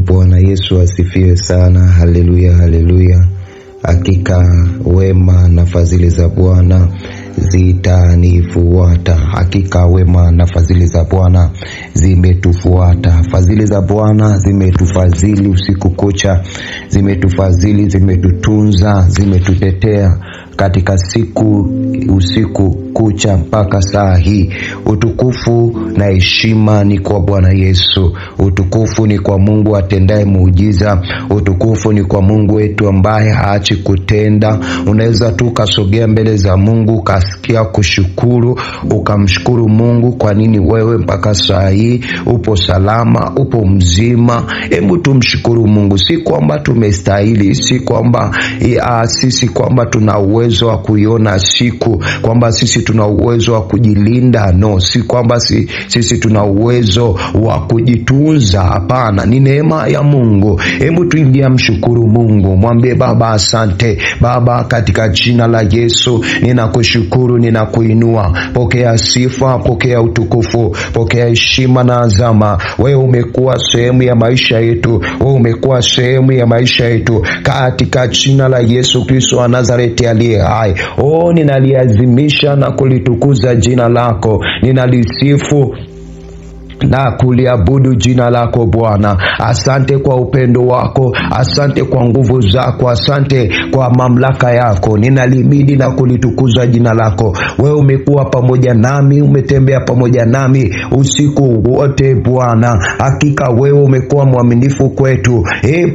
Bwana Yesu asifiwe sana. Haleluya, haleluya. Hakika wema na fadhili za Bwana zitanifuata. Hakika wema na fadhili za Bwana zimetufuata. Fadhili za Bwana zimetufadhili usiku kucha, zimetufadhili, zimetutunza, zimetutetea katika usiku kucha mpaka saa hii. Utukufu na heshima ni kwa Bwana Yesu. Utukufu ni kwa Mungu atendaye muujiza. Utukufu ni kwa Mungu wetu ambaye haachi kutenda. Unaweza tu kasogea mbele za Mungu ukasikia kushukuru, ukamshukuru Mungu kwa nini wewe mpaka saa hii upo salama, upo mzima. Hebu tumshukuru Mungu. Si kwamba tumestahili, si kwamba sisi kwamba tuna uwezo wa kuiona siku, kwamba sisi tuna uwezo wa kujilinda. No, si kwamba sisi tuna uwezo wa kujitunza. Hapana, ni neema ya Mungu. Hebu tuingie mshukuru Mungu. Mwambie Baba asante. Baba, katika jina la Yesu ninakushukuru, ninakuinua. Pokea sifa, pokea utukufu, pokea heshima na azama. Wewe umekuwa sehemu ya maisha yetu. Wewe umekuwa sehemu ya maisha yetu katika jina la Yesu Kristo wa Nazareti aliye hai. Ninaliazimisha na kulitukuza jina lako. Ninalisifu na kuliabudu jina lako Bwana. Asante kwa upendo wako, asante kwa nguvu zako, asante kwa mamlaka yako. Ninalihimidi na kulitukuza jina lako. Wewe umekuwa pamoja nami, umetembea pamoja nami usiku wote Bwana. Hakika wewe umekuwa mwaminifu kwetu.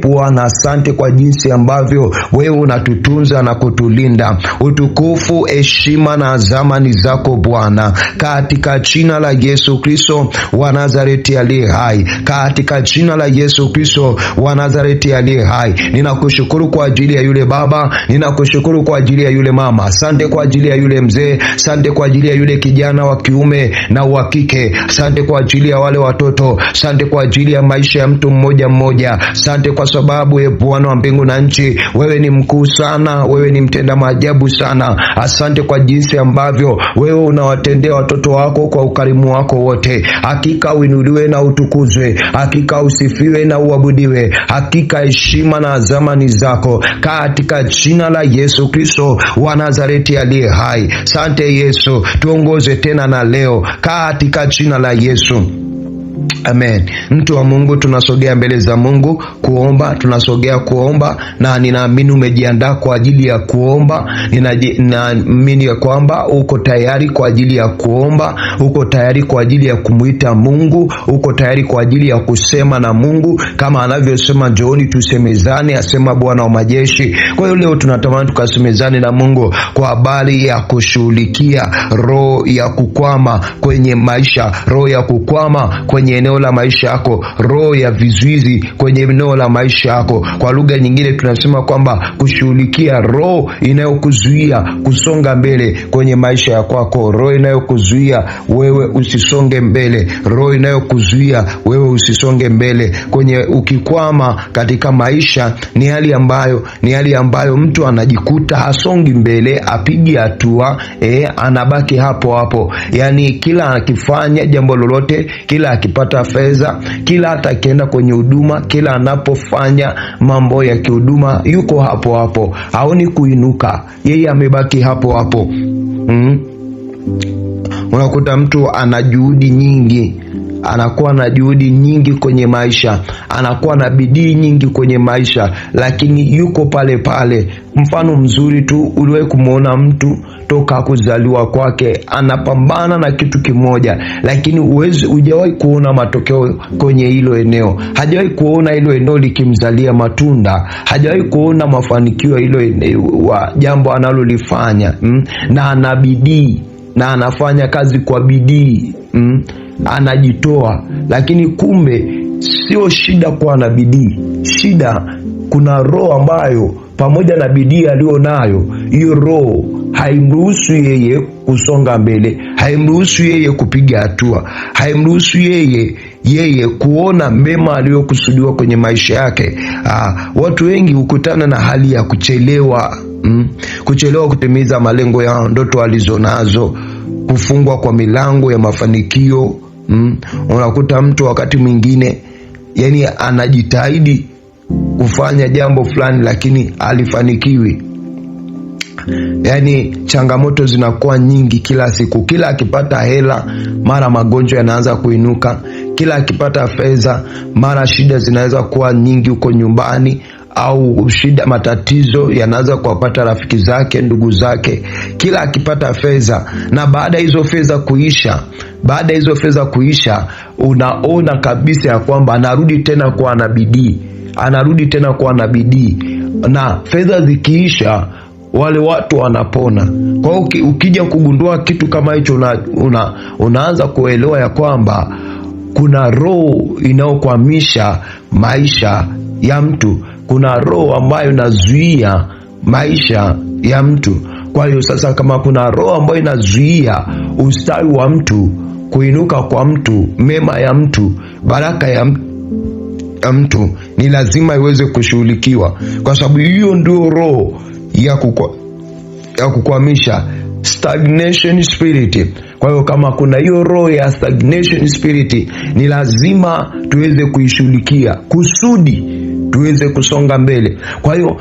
Bwana, asante kwa jinsi ambavyo wewe unatutunza na kutulinda. Utukufu, heshima na azama ni zako Bwana, katika jina la Yesu Kristo wa Nazareti aliye hai. Katika jina la Yesu Kristo wa Nazareti aliye hai. Ninakushukuru kwa ajili ya yule baba, ninakushukuru kwa ajili ya yule mama. Asante kwa ajili ya yule mzee, asante kwa ajili ya yule kijana wa kiume na wa kike. Asante kwa ajili ya wale watoto, asante kwa ajili ya maisha ya mtu mmoja mmoja. Asante kwa sababu Bwana wa mbingu na nchi, wewe ni mkuu sana, wewe ni mtenda maajabu sana. Asante kwa jinsi ambavyo wewe unawatendea watoto wako kwa ukarimu wako wote. Hakika uinuliwe na utukuzwe, hakika usifiwe na uabudiwe, hakika heshima na azama ni zako, katika jina la Yesu Kristo wa Nazareti aliye hai. Asante Yesu, tuongoze tena na leo katika jina la Yesu. Amen. Mtu wa Mungu, tunasogea mbele za Mungu kuomba, tunasogea kuomba, na ninaamini umejiandaa kwa ajili ya kuomba. Ninaamini ya kwamba uko tayari kwa ajili ya kuomba, uko tayari kwa ajili ya kumuita Mungu, uko tayari kwa ajili ya kusema na Mungu kama anavyosema njooni tusemezane, asema Bwana wa majeshi. Kwa hiyo leo tunatamani tukasemezane na Mungu kwa habari ya kushughulikia roho ya kukwama kwenye maisha, roho ya kukwama kwenye eneo la maisha yako, roho ya vizuizi kwenye eneo la maisha yako. Kwa lugha nyingine tunasema kwamba kushughulikia roho inayokuzuia kusonga mbele kwenye maisha ya kwako, roho inayokuzuia wewe usisonge mbele, roho inayokuzuia wewe usisonge mbele kwenye ukikwama katika maisha. Ni hali ambayo mtu anajikuta hasongi mbele, apigi hatua, anabaki hapo hapo. Yani kila akifanya jambo lolote, kila akipata fedha, kila hata akienda kwenye huduma, kila anapofanya mambo ya kihuduma, yuko hapo hapo, haoni kuinuka, yeye amebaki hapo hapo. Unakuta mtu ana juhudi nyingi, anakuwa na juhudi nyingi kwenye maisha, anakuwa na bidii nyingi kwenye maisha, lakini yuko pale pale. Mfano mzuri tu, uliwahi kumuona mtu toka kuzaliwa kwake anapambana na kitu kimoja, lakini hujawahi kuona matokeo kwenye hilo eneo. Hajawahi kuona hilo eneo likimzalia matunda, hajawahi kuona mafanikio hilo eneo wa jambo analolifanya. Na ana bidii na anafanya kazi kwa bidii, anajitoa. Lakini kumbe sio shida kuwa na bidii, shida kuna roho ambayo pamoja na bidii alionayo, hiyo roho haimruhusu yeye kusonga mbele, haimruhusu yeye kupiga hatua, haimruhusu yeye kuona mema aliyokusudiwa kwenye maisha yake. Watu wengi hukutana na hali ya kuchelewa kutimiza malengo yao, ndoto walizonazo, kufungwa kwa milango ya mafanikio. Unakuta mtu wakati mwingine yani anajitahidi kufanya jambo fulani lakini alifanikiwi. Yani changamoto zinakuwa nyingi kila siku. Kila akipata hela mara magonjwa yanaanza kuinuka. Kila akipata fedha mara shida zinaweza kuwa nyingi huko nyumbani, au shida, matatizo yanaanza kuwapata rafiki zake, ndugu zake. Kila akipata fedha, na baada hizo fedha kuisha, unaona kabisa ya kwamba anarudi tena kuwa na bidii, na fedha zikiisha wale watu wanapona. Kwa hiyo ukija kugundua kitu kama hicho, unaanza kuelewa ya kwamba kuna roho inayokwamisha maisha ya mtu. Kuna roho ambayo inazuia maisha ya mtu. Kwa hiyo sasa, kama kuna roho ambayo inazuia ustawi wa mtu, kuinuka kwa mtu, mema ya mtu, baraka ya mtu, ni lazima iweze kushughulikiwa, kwa sababu hiyo ndio roho ya kukwamisha, stagnation spirit. Kwa hiyo kama kuna hiyo roho ya stagnation spirit, ni lazima tuweze kuishughulikia kusudi tuweze kusonga mbele. Kwa hiyo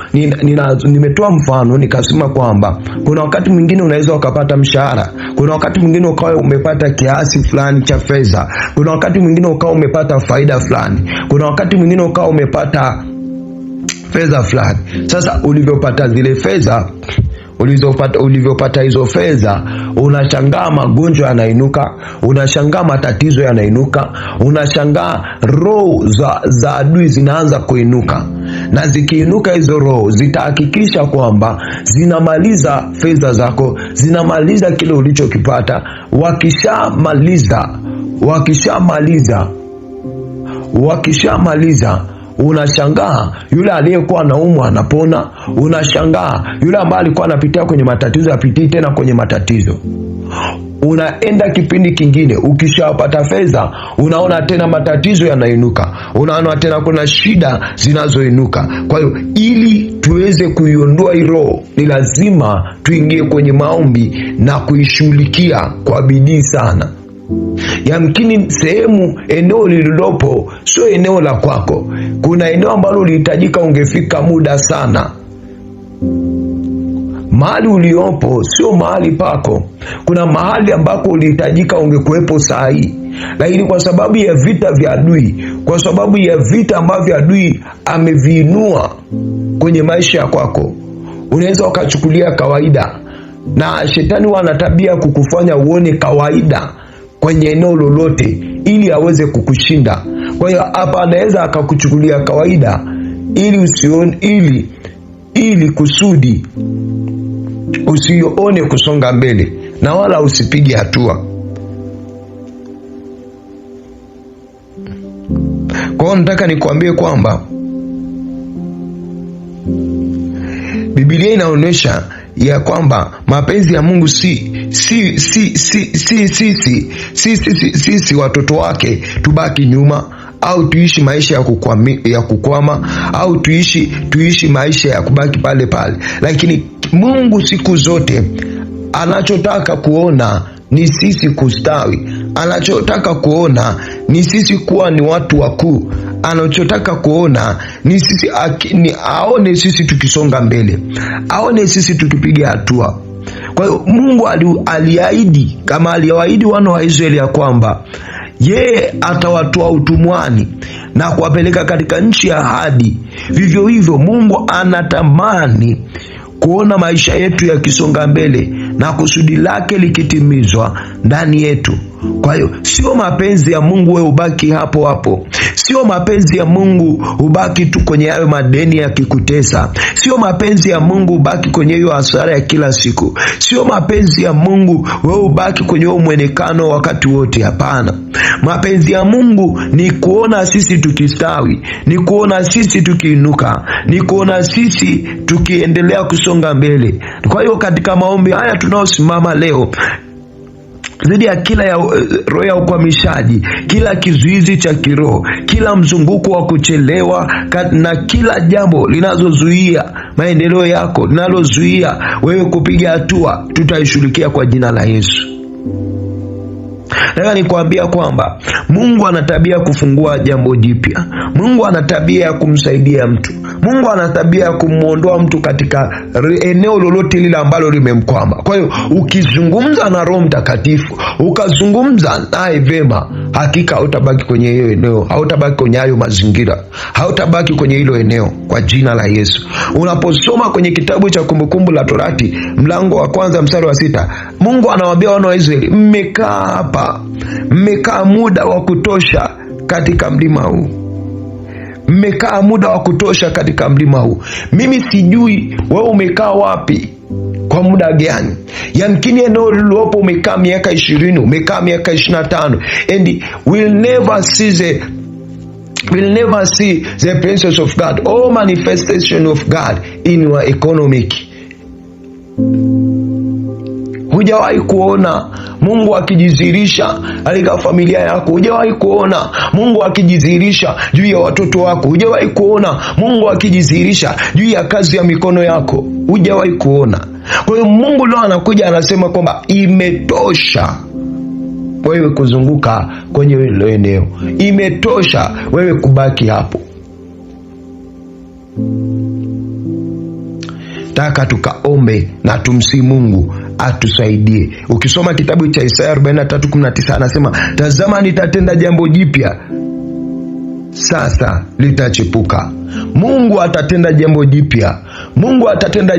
nimetoa mfano nikasema kwamba kuna wakati mwingine unaweza ukapata mshahara, kuna wakati mwingine ukawa umepata kiasi fulani cha fedha, kuna wakati mwingine ukawa umepata faida fulani, kuna wakati mwingine ukawa umepata fedha fulani. Sasa ulivyopata zile fedha, ulivyopata hizo fedha, unashangaa magonjwa yanainuka, unashangaa matatizo yanainuka, unashangaa roho za adui zinaanza kuinuka. Na zikiinuka hizo roho, zitahakikisha kwamba zinamaliza fedha zako, zinamaliza kile ulichokipata. Wakishamaliza unashangaa yule aliyekuwa anaumwa anapona, unashangaa yule ambaye alikuwa anapitia kwenye matatizo apitii tena kwenye matatizo. Unaenda kipindi kingine, ukishapata fedha, unaona tena matatizo yanainuka, unaona tena kuna shida zinazoinuka. Kwa hiyo ili tuweze kuiondoa hii roho, ni lazima tuingie kwenye maombi na kuishughulikia kwa bidii sana. Yamkini eneo lililopo sio eneo la kwako. Kuna eneo ambalo ulihitajika ungefika muda sana. Mahali uliopo sio mahali pako. Kuna mahali ambako ulihitajika ungekuwepo saa hii, lakini kwa sababu ya vita vya adui, kwa sababu ya vita ambavyo adui ameviinua kwenye maisha ya kwako, unaweza ukachukulia kawaida, na shetani wana tabia kukufanya uone kawaida kwenye eneo lolote ili aweze kukushinda. Kwa hiyo hapa anaweza akakuchukulia kawaida ili usione, ili kusudi usione kusonga mbele na wala usipige hatua. Kwa hiyo nataka nikwambie kwamba Biblia inaonyesha ya kwamba mapenzi ya Mungu sisi watoto wake tubaki nyuma, au tuishi maisha ya kukwama, au tuishi maisha ya kubaki pale pale. Lakini Mungu siku zote anachotaka kuona ni sisi kustawi. Anachotaka kuona ni sisi kuwa ni watu wakuu. Anachotaka kuona ni sisi aone sisi tukisonga mbele, aone sisi tukipiga hatua. Kwa hiyo Mungu aliahidi, kama aliwaahidi wana wa Israeli ya kwamba yeye atawatoa utumwani na kuwapeleka katika nchi ya ahadi, vivyo hivyo Mungu anatamani kuona maisha yetu yakisonga mbele na kusudi lake likitimizwa ndani yetu. Kwa hiyo sio mapenzi ya Mungu wewe ubaki hapo hapo. Sio mapenzi ya Mungu ubaki tu kwenye hayo madeni yakikutesa. Sio mapenzi ya Mungu ubaki kwenye hiyo hasara ya kila siku. Sio mapenzi ya Mungu wewe ubaki kwenye huo mwenekano wakati wote. Hapana. Mapenzi ya Mungu ni kuona sisi tukistawi, ni kuona sisi tukiinuka, ni kuona sisi tukiendelea kusonga mbele. Kwa hiyo katika maombi haya tunaosimama leo, zidi ya kila roho ya ukwamishaji, kila kizuizi cha kiroho, kila mzunguko wa kuchelewa, na kila jambo linazozuia maendeleo yako, linalozuia wewe kupiga hatua, tutaishughulikia kwa jina la Yesu. Nataka nikwambia kwamba Mungu ana tabia kufungua jambo jipya. Mungu ana tabia ya kumsaidia mtu. Mungu ana tabia ya kumuondoa mtu katika eneo lolote lile ambalo limemkwama. Kwa hiyo ukizungumza na Roho Mtakatifu, ukazungumza naye vema, hakika hautabaki kwenye hiyo eneo, hautabaki kwenye hayo mazingira, hautabaki kwenye hilo eneo, kwa jina la Yesu. Unaposoma kwenye kitabu cha Kumbukumbu la Torati mlango wa 1 mstari wa 6, Mungu anawaambia wana wa Israeli, mmekaa hapa, mmekaa muda wa kutosha katika mlima huu. Mmekaa muda wa kutosha katika mlima huu. Mimi sijui wewe umekaa wapi, kwa muda gani. Yamkini eneo lilopo umekaa miaka 20, umekaa miaka 25, and we'll never see the presence of God or manifestation of God in your economic. Hujawahi kuona Mungu akijidhihirisha katika familia yako. Hujawahi kuona Mungu akijidhihirisha juu ya watoto wako. Hujawahi kuona Mungu akijidhihirisha juu ya kazi ya mikono yako. Hujawahi kuona. Kwa hiyo Mungu leo anakuja anasema kwamba imetosha wewe kuzunguka kwenye hilo eneo. Imetosha wewe kubaki hapo. Taka tukaombe na tumsi Mungu atusaidie. Ukisoma kitabu cha Isaya 43:19 anasema, tazama nitatenda jambo jipya, sasa litachipuka. Mungu atatenda jambo jipya. Mungu atatenda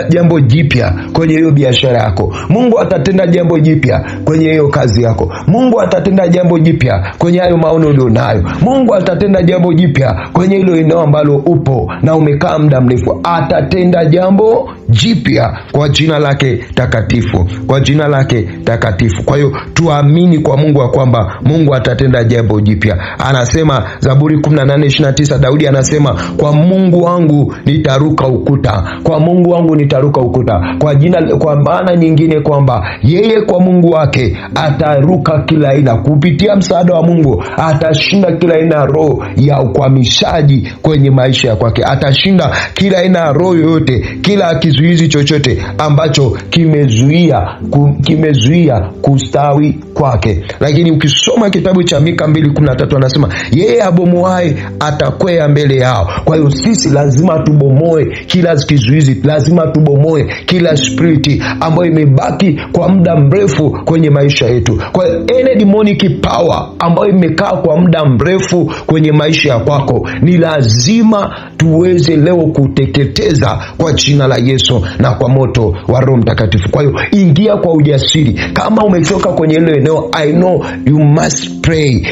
jambo jipya kwenye hiyo biashara yako. Mungu atatenda jambo jipya kwenye hiyo kazi yako. Mungu atatenda jambo jipya kwenye hayo maono ulionayo. Mungu atatenda jambo jipya kwenye hilo eneo ambalo upo na umekaa muda mrefu. Atatenda jambo jipya kwa jina lake takatifu, kwa jina lake takatifu. Kwa hiyo tuamini kwa Mungu wa kwamba Mungu atatenda jambo jipya. Anasema Zaburi 18:29, Daudi anasema, kwa Mungu wangu nitaruka ukuta, kwa Mungu wangu nitaruka ukuta. Kwa maana nyingine kwamba yeye kwa Mungu wake ataruka kila aina. Kupitia msaada wa Mungu atashinda kila aina ya roho ya ukwamishaji kwenye maisha ya kwake. Atashinda kila aina ya roho yoyote, kila kizuizi chochote ambacho kimezuia kustawi kwake. Lakini ukisoma kitabu cha Mika 2:13 anasema, yeye abomoaye atakwea mbele yao. Kwa hiyo sisi lazima tubomoe kila kizuizi, lazima tubomoe kila spiriti ambayo imebaki kwa muda mrefu kwenye maisha yetu. Kwa hiyo any demonic power ambayo imekaa kwa muda mrefu kwenye maisha ya kwako, ni lazima tuweze leo kuteketeza kwa jina la Yesu na kwa moto wa Roho Mtakatifu. Kwa hiyo ingia kwa ujasiri. Kama umetoka kwenye ile eneo, I know you must pray.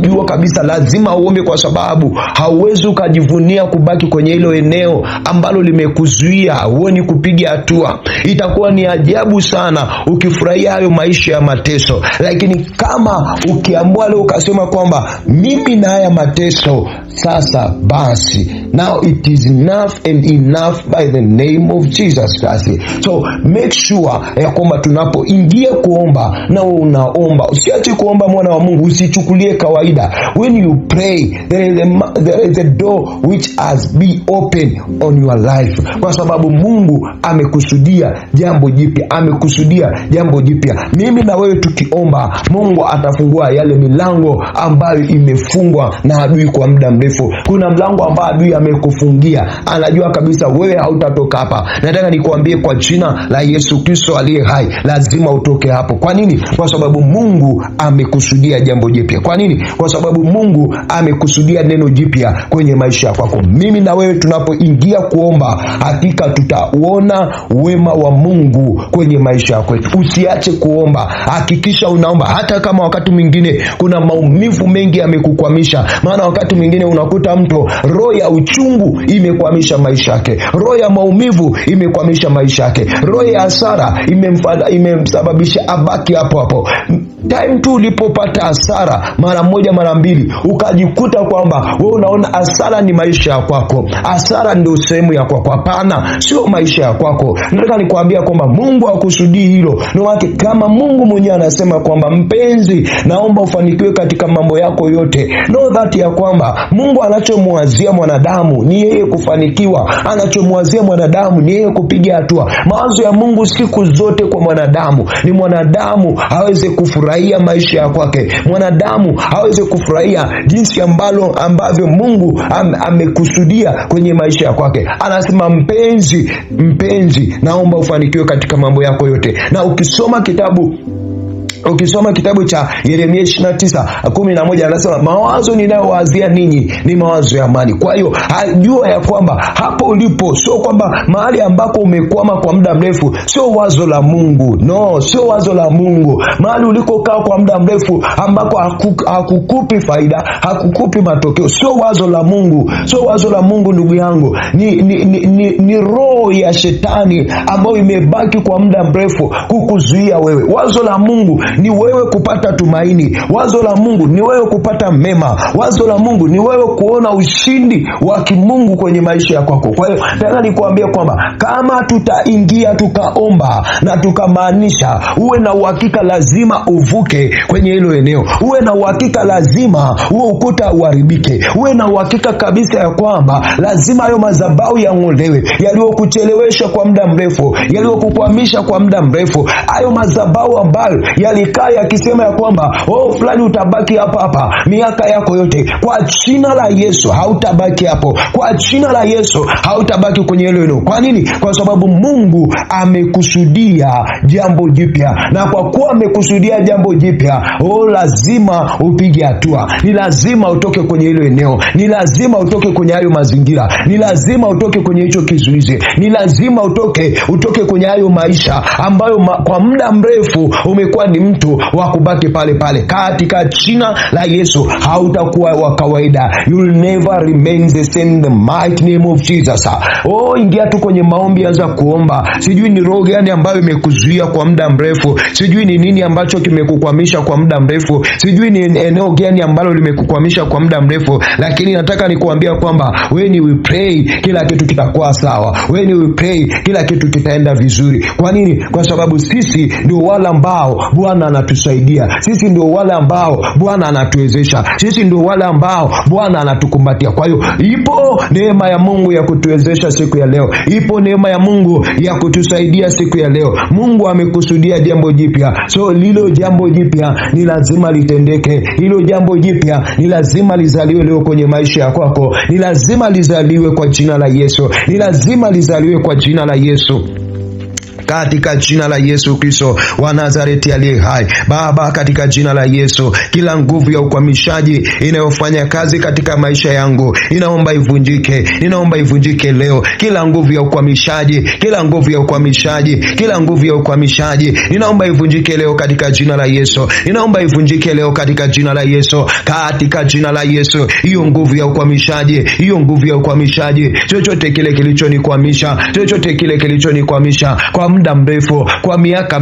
Jua kabisa lazima uombe, kwa sababu hauwezi ukajivunia kubaki kwenye hilo eneo ambalo limekuzuia huoni kupiga hatua. Itakuwa ni ajabu sana ukifurahia hayo maisha ya mateso, lakini kama ukiamua leo ukasema kwamba mimi na haya mateso sasa basi, now it is enough and enough by the name of Jesus Christ. So make sure ya kwamba tunapoingia kuomba na unaomba, usiache kuomba mwana wa Mungu, usichukulie kawaida. When you pray, there is a door which has been open on your life, kwa sababu Mungu amekusudia jambo jipya, amekusudia jambo jipya. Mimi na wewe tukiomba, Mungu atafungua yale milango ambayo imefungwa na adui kwa muda mrefu. Kuna mlango ambao adui amekufungia, anajua kabisa wewe hautatoka hapa. Nataka nikuambie kwa jina la Yesu Kristo aliye hai, lazima utoke hapo. Kwa nini? Kwa sababu Mungu amekusudia jambo jipya. Kwa nini? Kwa sababu Mungu amekusudia neno jipya kwenye maisha yako. Mimi na wewe tunapoingia kuomba, hakika tutaona wema wa Mungu kwenye maisha yako. Usiache kuomba, hakikisha unaomba, hata kama wakati mwingine kuna maumivu mengi yamekukwamisha. Maana wakati mwingine unakuta mtu roho ya uchungu imekwamisha maisha yake, roho ya maumivu imekwamisha maisha yake, roho ya hasara imemsababisha abaki hapo hapo. Time tu ulipopata hasara mara moja mara mbili, ukajikuta kwamba wewe unaona hasara ni maisha ya kwako, hasara ndio sehemu ya kwako. Hapana, sio maisha ya kwako. Nataka nikwambia kwamba Mungu hakusudii hilo. Ndio maana kama Mungu mwenyewe anasema kwamba mpenzi, naomba ufanikiwe katika mambo yako yote, know that ya kwamba Mungu anachomwazia mwanadamu ni yeye kufanikiwa, anachomwazia mwanadamu ni yeye kupiga hatua. Mawazo ya Mungu siku zote kwa mwanadamu ni mwanadamu aweze kufurahia kufurahia maisha ya kwake. Mwanadamu hawezi kufurahia jinsi ambavyo Mungu amekusudia kwenye maisha ya kwake. Anasema, mpenzi, naomba ufanikiwe katika mambo yako yote. Na ukisoma kitabu cha Yeremia 29:11 anasema, mawazo ninayowazia ninyi ni mawazo ya amani. Kwa hiyo jua ya kwamba hapo ulipo, sio kwamba mahali ambako umekwama kwa muda mrefu sio wazo la Mungu. No, sio wazo la Mungu. Mahali ulikokaa kwa muda mrefu ambako hakukupi faida, hakukupi matokeo, sio wazo la Mungu. Sio wazo la Mungu, ndugu yangu. Ni roho ya shetani ambayo imebaki kwa muda mrefu kukuzuia wewe. Wazo la Mungu ni wewe kupata tumaini. Wazo la Mungu ni wewe kupata mema. Wazo la Mungu ni wewe kuona ushindi wa kimungu kwenye maisha yako. Kwa hiyo nataka nikuambie kwamba kama tutaingia tukaomba na tukamaanisha, uwe na uhakika lazima uvuke kwenye hilo eneo. Uwe na uhakika lazima huo ukuta uharibike. Uwe na uhakika kabisa ya kwamba lazima hayo madhabahu yang'olewe, yaliyokuchelewesha kwa muda mrefu, yaliyokukwamisha kwa muda mrefu, hayo madhabahu ambayo yalikaa yakisema ya kwamba fulani utabaki hapa miaka yako yote. Kwa jina la Yesu hautabaki hapo. Kwa jina la Yesu hautabaki kwenye hilo eneo. Kwa nini? Kwa sababu Mungu amekusudia jambo jipya, na kwa kuwa amekusudia jambo jipya, lazima upige hatua. Ni lazima utoke kwenye hilo eneo. Ni lazima utoke kwenye hayo mazingira. Ni lazima utoke kwenye hicho kizuizi. Ni lazima utoke kwenye hayo maisha ambayo kwa muda mrefu umekuwa ni mtu wa kubaki pale pale. Katika jina la Yesu hautakuwa wa kawaida. You'll never remain the same in the mighty name of Jesus. Ingia tu kwenye maombi, anza kuomba. Sijui ni roho gani ambayo imekuzuia kwa muda mrefu. Sijui ni nini ambacho kimekukwamisha kwa muda mrefu. Sijui ni eneo gani ambalo limekukwamisha kwa muda mrefu, lakini nataka nikuambia kwamba when we pray kila kitu kitakuwa sawa. When we pray kila kitu kitaenda vizuri. Kwa nini? Kwa sababu sisi ndio wale ambao Bwana anatusaidia. Sisi ndio wale ambao Bwana anatuwezesha. Sisi ndio wale ambao Bwana anatukumbatia. Kwa hiyo ipo neema ya Mungu ya kutuwezesha siku ya leo. Ipo neema ya Mungu ya kutusaidia siku ya leo. Mungu amekusudia jambo jipya. So lilo jambo jipya ni lazima litendeke. Hilo jambo jipya ni lazima lizaliwe leo kwenye maisha ya kwako. Ni lazima lizaliwe kwa jina la Yesu. Ni lazima lizaliwe kwa jina la Yesu. Katika jina la Yesu Kristo wa Nazareti aliye hai. Baba, katika jina la Yesu, kila nguvu ya ukwamishaji inayofanya kazi katika maisha yangu inaomba ivunjike. Ninaomba ivunjike leo. Kila nguvu ya ukwamishaji, kila nguvu ya ukwamishaji, kila nguvu ya ukwamishaji ninaomba ivunjike leo katika jina la Yesu. Ninaomba ivunjike leo katika jina la Yesu. Katika jina la Yesu, hiyo nguvu ya ukwamishaji, hiyo nguvu ya ukwamishaji, chochote kile kilichonikwamisha, chochote kile kilichonikwamisha kwa muda mrefu, kwa miaka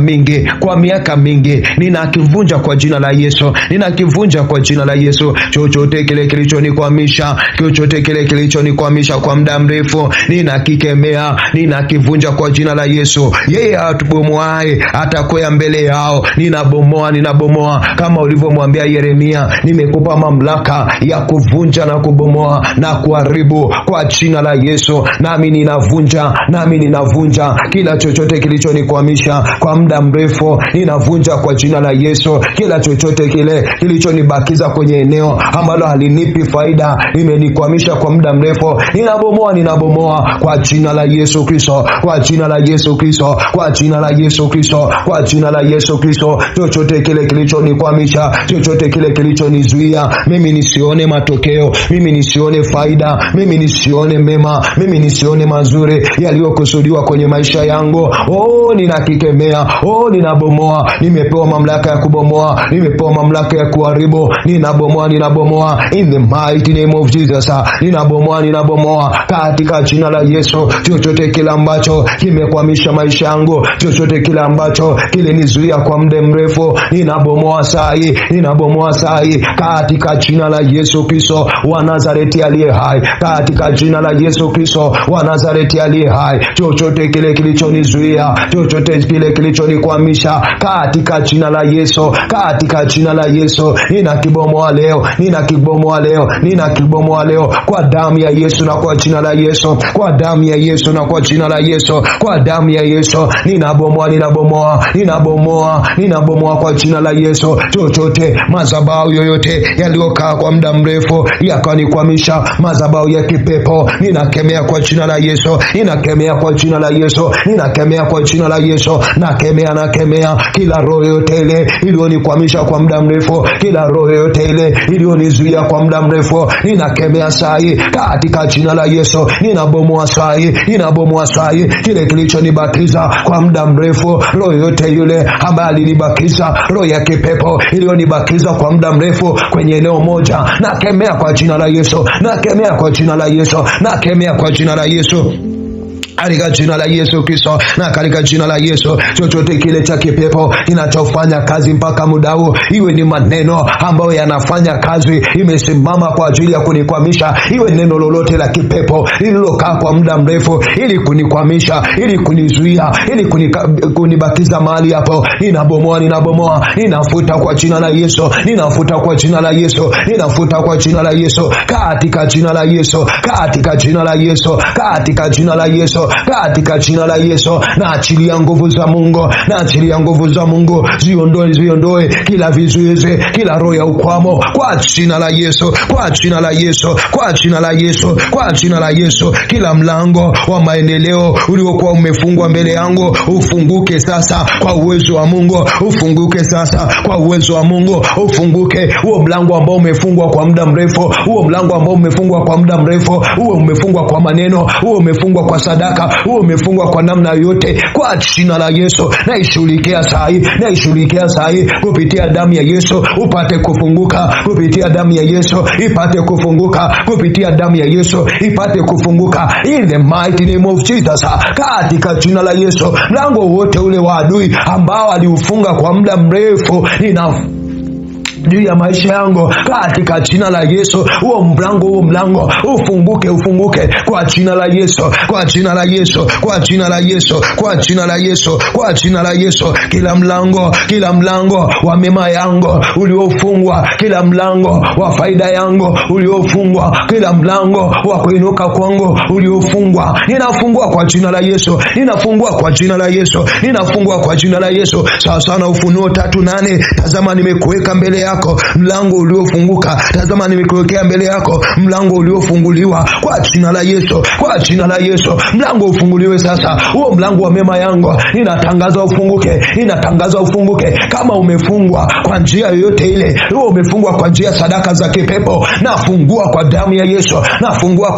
mingi, ninakivunja kwa jina la Yesu. Ninakivunja kwa jina la Yesu. Chochote kile kilichonikwamisha, chochote kile kilichonikwamisha kwa muda mrefu, ninakikemea, ninakivunja kwa jina la Yesu. Yeye atubomoaye atakwea mbele yao. Ninabomoa kama ulivyomwambia Yeremia, nimekupa mamlaka ya kuvunja na kubomoa na kuharibu kwa jina la Yesu. Nami ninavunja kila chochote kilichonikwamisha kwa muda mrefu, ninavunja kwa jina la Yesu. Kila chochote kile kilichonibakiza kwenye eneo ambalo halinipi faida, imenikwamisha kwa muda mrefu, ninabomoa kwa jina la Yesu Kristo, kwa jina la Yesu Kristo, kwa jina la Yesu Kristo, kwa jina la Yesu Kristo. Chochote kile kilichonikwamisha, chochote kile kilichonizuia mimi nisione matokeo, mimi nisione faida, mimi nisione mema, mimi nisione mazuri yaliyokusudiwa kwenye maisha yangu, ninakikemea, ninabomoa. Nimepewa mamlaka ya kubomoa, nimepewa mamlaka ya kuharibu. Ninabomoa in the mighty name of Jesus. Ninabomoa katika jina la Yesu. Chochote kile ambacho kimekwamisha maisha yangu, chochote kile ambacho kilinizuia kwa muda mrefu, ninabomoa sai katika jina la Yesu Kristo wa Nazareti aliye hai. Katika jina la Yesu Kristo wa Nazareti aliye hai. Chochote kile kilichonizuia kuzuia, chochote kile kilichonikwamisha, katika jina la Yesu, katika jina la Yesu, ninakibomoa leo, ninakibomoa leo, ninakibomoa leo kwa damu ya Yesu na kwa jina la Yesu, kwa damu ya Yesu na kwa jina la Yesu, kwa damu ya Yesu, ninabomoa, ninabomoa, ninabomoa, ninabomoa kwa jina la Yesu. Chochote madhabahu yoyote yaliyokaa kwa muda mrefu yakanikwamisha, madhabahu ya kipepo, ninakemea kwa jina la Yesu, ninakemea kwa jina la Yesu, ninakemea kwa jina la Yesu, nakemea kila roho yote ile iliyonikwamisha kwa muda mrefu, kila roho yote ile iliyonizuia kwa muda mrefu, ninakemea sahi katika jina la Yesu, ninabomoa sahi, ninabomoa sahi kile kilichonibakiza kwa muda mrefu, roho yote yule ambaye alinibakiza, roho ya kipepo iliyonibakiza kwa muda mrefu kwenye eneo moja, nakemea kwa jina la Yesu, nakemea kwa jina la Yesu, nakemea kwa jina la Yesu, katika jina la Yesu Kristo, na katika jina la Yesu, chochote kile cha kipepo kinachofanya kazi mpaka muda huu, iwe ni maneno ambayo yanafanya kazi, imesimama kwa ajili ya kunikwamisha, iwe neno lolote la kipepo lililokaa kwa muda mrefu ili kunikwamisha, ili kunizuia, ili kunibakiza mahali hapo, ninabomoa, ninabomoa, ninafuta kwa jina la Yesu, ninafuta kwa jina la Yesu, ninafuta kwa jina la Yesu, katika jina la Yesu, katika jina la Yesu, katika jina la Yesu, katika jina la Yesu, na achilia nguvu za Mungu, na achilia nguvu za Mungu, ziondoe kila vizuizi, kila roho ya ukwamo kwa jina la Yesu, kwa jina la Yesu, kwa jina la Yesu, kwa jina la Yesu. Kila mlango wa maendeleo uliokuwa umefungwa mbele yangu ufunguke sasa kwa uwezo wa Mungu, ufunguke sasa kwa uwezo wa Mungu, ufunguke huo mlango ambao umefungwa kwa muda mrefu, huo mlango ambao umefungwa kwa muda mrefu, huo umefungwa kwa maneno, huo umefungwa kwa sadaka, huo umefungwa kwa namna yote, kwa jina la Yesu naishughulikia sahi, naishughulikia sahi kupitia damu ya Yesu, upate kufunguka kupitia damu ya Yesu, ipate kufunguka kupitia damu ya Yesu, ipate kufunguka in the mighty name of Jesus, katika jina la Yesu. Mlango wote ule wa adui ambao aliufunga kwa muda mrefu juu ya maisha yangu, katika jina la Yesu, huo mlango ufunguke kwa jina la Yesu, kwa jina la Yesu, kwa jina la Yesu, kwa jina la Yesu, kwa jina la Yesu. Kila mlango wa mema yangu uliofungwa, kila mlango wa faida yangu uliofungwa, kila mlango wa kuinuka kwangu uliofungwa, ninafungua kwa jina la Yesu, ninafungua kwa jina la Yesu, ninafungua kwa jina la Yesu. Sawa sana Ufunuo 3:8, tazama nimekuweka mbele yako mlango uliofunguka, tazama nimekuwekea mbele yako mlango uliofunguliwa kwa jina la Yesu, kwa jina la Yesu. Mlango ufunguliwe sasa, huo mlango wa mema yangu ninatangaza ufunguke, ninatangaza ufunguke. Kama umefungwa kwa njia yoyote ile, huo umefungwa kwa njia sadaka za kipepo, nafungua kwa damu ya Yesu, nafungua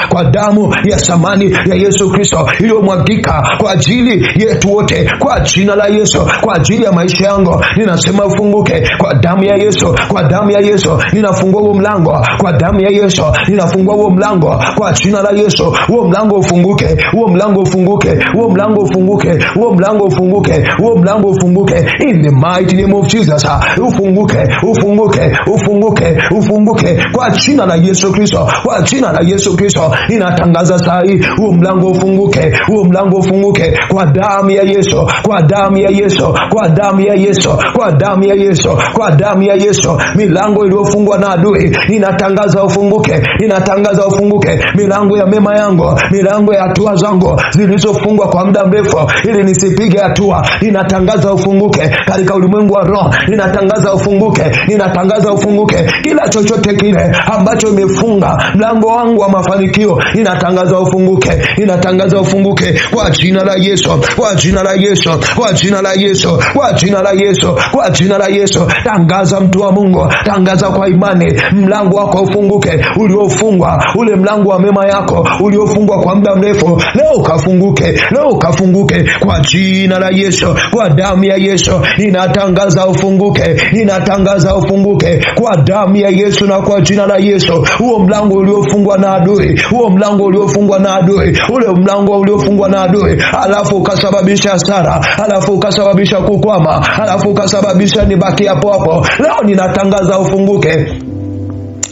kwa damu ya thamani ya Yesu Kristo iliyomwagika kwa ajili yetu wote, kwa jina la Yesu, kwa ajili ya maisha yangu ninasema ufunguke kwa damu ya Yesu, kwa damu ya Yesu ninafungua huo mlango, kwa damu ya Yesu ninafungua huo mlango kwa jina la Yesu. Huo mlango ufunguke, huo mlango ufunguke, huo mlango ufunguke, huo mlango ufunguke, huo mlango ufunguke in the mighty name of Jesus. Ufunguke, ufunguke, ufunguke, ufunguke kwa jina la Yesu Kristo, kwa jina la Yesu Kristo ninatangaza saa hii huo mlango ufunguke, huo mlango ufunguke kwa damu ya Yesu, kwa damu ya Yesu, kwa damu ya Yesu, kwa damu ya Yesu, kwa damu ya Yesu. Milango iliyofungwa na adui ninatangaza ufunguke, ninatangaza ufunguke. Milango ya mema yangu, milango ya hatua zangu zilizofungwa kwa muda mrefu ili nisipige hatua, ninatangaza ufunguke katika ulimwengu wa roho, ninatangaza ufunguke, ninatangaza ufunguke. Kila chochote kile ambacho imefunga mlango wangu wa mafanikio, ninatangaza ufunguke, ninatangaza ufunguke kwa jina la Yesu, kwa jina la Yesu, kwa jina la Yesu, kwa jina la Yesu, kwa jina la Yesu. Tangaza mtu wa Mungu, tangaza kwa imani, mlango wako ufunguke uliofungwa, ule mlango wa mema yako uliofungwa kwa muda mrefu, leo ukafunguke, leo ukafunguke kwa jina la Yesu, kwa damu ya Yesu. Ninatangaza ufunguke, ninatangaza ufunguke kwa damu ya Yesu na kwa jina la Yesu. Huo mlango uliofungwa na adui, huo mlango uliofungwa na adui, ule mlango uliofungwa na adui, alafu ukasababisha hasara, alafu ukasababisha kukwama, alafu ukasababisha nibaki hapo hapo, leo ninatangaza ufunguke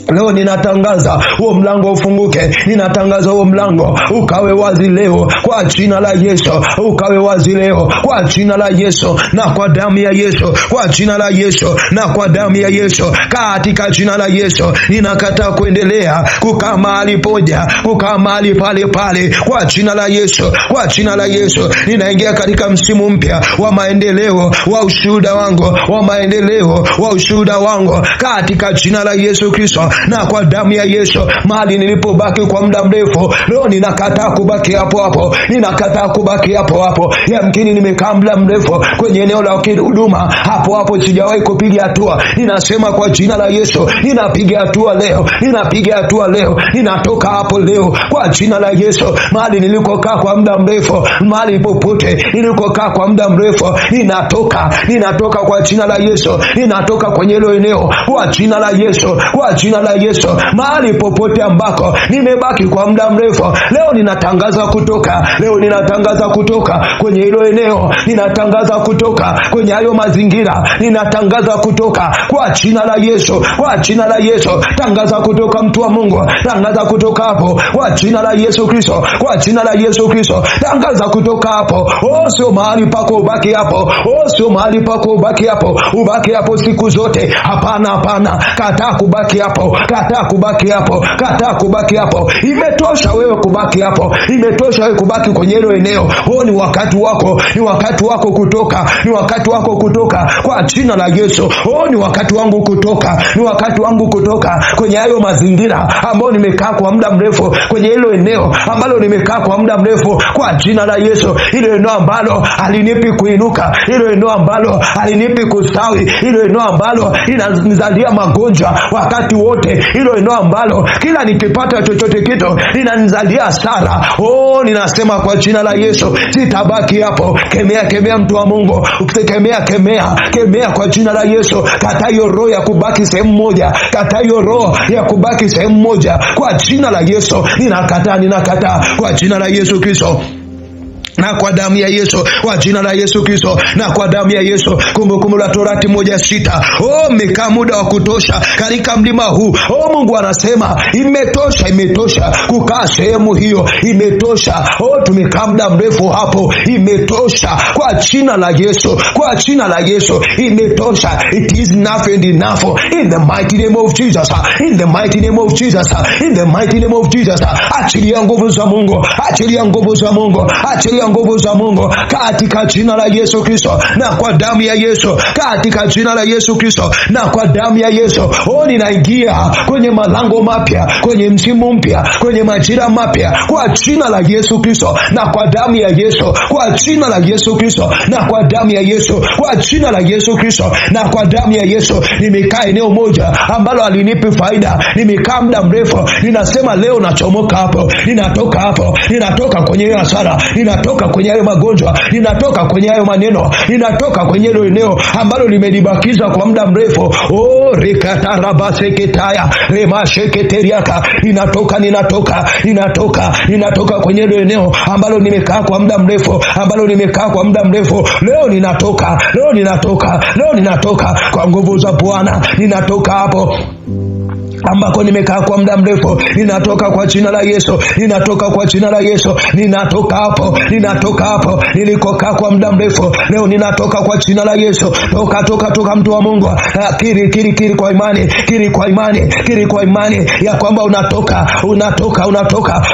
Leo ninatangaza huo mlango ufunguke. Ninatangaza huo mlango ukawe wazi leo kwa jina la Yesu. Ukawe wazi leo kwa jina la Yesu na kwa damu ya Yesu. Kwa jina la Yesu na kwa damu ya Yesu. Katika jina la Yesu ninakataa kuendelea kukaa mahali poja, kukaa mahali pale pale. Kwa jina la Yesu, kwa jina la Yesu ninaingia katika msimu mpya wa maendeleo wa ushuhuda wangu, wa maendeleo wa ushuhuda wangu katika jina la Yesu Kristo na kwa damu ya Yesu. Mahali nilipobaki kwa muda mrefu, leo ninakataa kubaki hapo hapo. Ninakataa kubaki hapo hapo. Yamkini nimekaa muda mrefu kwenye eneo la huduma hapo hapo, sijawahi kupiga hatua. Ninasema kwa jina la Yesu ninapiga hatua leo. Ninapiga hatua leo. Ninatoka hapo leo kwa jina la Yesu. Mahali nilikokaa kwa muda mrefu, mahali popote nilikokaa kwa muda mrefu, ninatoka kwa jina la Yesu. Ninatoka kwenye hilo eneo kwa jina la Yesu. Kwa jina la Yesu. Mahali popote ambako nimebaki kwa muda mrefu, leo ninatangaza kutoka. Leo ninatangaza kutoka kwenye hilo eneo. Ninatangaza kutoka kwenye hayo mazingira. Ninatangaza kutoka kwa jina la Yesu. Kwa jina la Yesu. Tangaza kutoka, mtu wa Mungu. Tangaza kutoka hapo kwa jina la Yesu Kristo. Kwa jina la Yesu Kristo. Tangaza kutoka hapo. Sio mahali pako ubaki hapo. Sio mahali pako ubaki hapo. Ubaki hapo siku zote. Hapana, hapana. Kataa kubaki hapo. Kataa kubaki hapo. Kataa kubaki hapo. Imetosha wewe kubaki hapo. Imetosha wewe kubaki kwenye hilo eneo. Ni wakati wako. Ni wakati wako kutoka. Ni wakati wako kutoka kwa jina la Yesu. Ni wakati wangu kutoka. Ni wakati wangu kutoka kwenye hayo mazingira ambayo nimekaa kwa muda mrefu, kwenye hilo eneo ambalo nimekaa kwa muda mrefu kwa jina la Yesu. Hilo eneo ambalo halinipi kuinuka, hilo eneo ambalo halinipi kustawi, hilo eneo ambalo linanizalia magonjwa wakati wote, hilo eneo ambalo kila nikipata chochote kitu linanizalia hasara. Ninasema kwa jina la Yesu sitabaki hapo. Kemea mtu wa Mungu. Kemea kwa jina la Yesu. Kataa hiyo roho ya kubaki sehemu moja. Kataa hiyo roho ya kubaki sehemu moja kwa jina la Yesu. Ninakataa kwa jina la Yesu Kristo na kwa damu ya Yesu. Kwa jina la Yesu Kristo na kwa damu ya Yesu. Kumbukumbu la Torati 1:6. Mmekaa muda wa kutosha katika mlima huu. Mungu anasema imetosha kukaa sehemu hiyo. Imetosha. Tumekaa muda mrefu hapo. Imetosha kwa jina la Yesu. Kwa jina la Yesu imetosha. It is enough and enough in the mighty name of Jesus. In the mighty name of Jesus. In the mighty name of Jesus. Achilia nguvu za Mungu. Achilia nguvu za Mungu. Achilia nguvu za Mungu katika jina la Yesu Kristo na kwa damu ya Yesu. Katika jina la Yesu Kristo na kwa damu ya Yesu. Ninaingia kwenye malango mapya, kwenye msimu mpya, kwenye majira mapya kwa jina la Yesu Kristo na kwa damu ya Yesu. Kwa jina la Yesu Kristo na kwa damu ya Yesu. Kwa jina la Yesu Kristo na kwa damu ya Yesu. Nimekaa eneo moja ambalo alinipi faida. Nimekaa muda mrefu. Ninasema leo nachomoka hapo. Ninatoka hapo. Ninatoka kwenye hiyo hasara. Ninatoka kwenye hayo magonjwa. Ninatoka kwenye hayo maneno. Ninatoka kwenye hilo eneo ambalo limedibakiza kwa muda mrefu. Rekatarabaseketaya remasheketeriaka. Ninatoka kwenye hilo eneo ambalo nimekaa kwa muda mrefu. Leo ninatoka kwa nguvu za Bwana. Ninatoka hapo ambako nimekaa kwa muda mrefu. Ninatoka kwa jina la Yesu. Ninatoka kwa jina la Yesu. Ninatoka hapo nilikokaa kwa muda mrefu. Leo ninatoka kwa jina la Yesu. Toka mtu wa Mungu. Kiri kwa imani ya kwamba unatoka